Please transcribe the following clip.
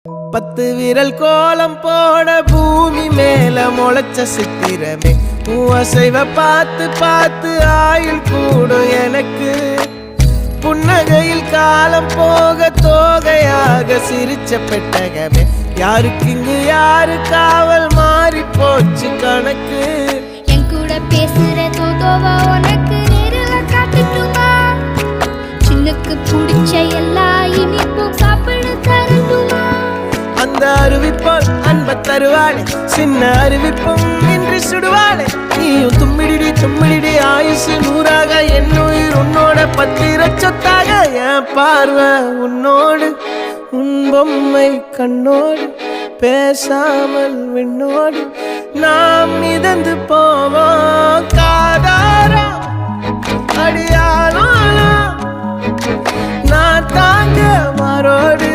10 விரல் கோலம் போட பூமி மேல முளைச்ச சித்திரமே அசைவ பார்த்து பார்த்து ஆயுள் கூடும் எனக்கு புன்னகையில் காலம் போக தோகையாக சிரிச்ச பெட்டகமே யாருக்கு இங்கு யாரு காவல் மாறி போச்சு கணக்கு என் கூட பேசுற தோதோவா உனக்கு நேரில் காட்டுட்டுமா சின்னக்கு பிடிச்ச எல்லா இனிப்பும் சாப்பிட தரட்டுமா அந்த அறிவிப்போல் அன்ப தருவாளே சின்ன அறிவிப்பும் இன்று சுடுவாளே நீயும் தும்மிடி ஆயுசு 100ஆக என் உயிர் உன்னோட 10 சொத்தாக என் பார்வை உன்னோடு உன் பொம்மை கண்ணோடு பேசாமல் விண்ணோடு நாம் மிதந்து போவோம் காதாரா அடியானோ நான் தாங்க மாறோடு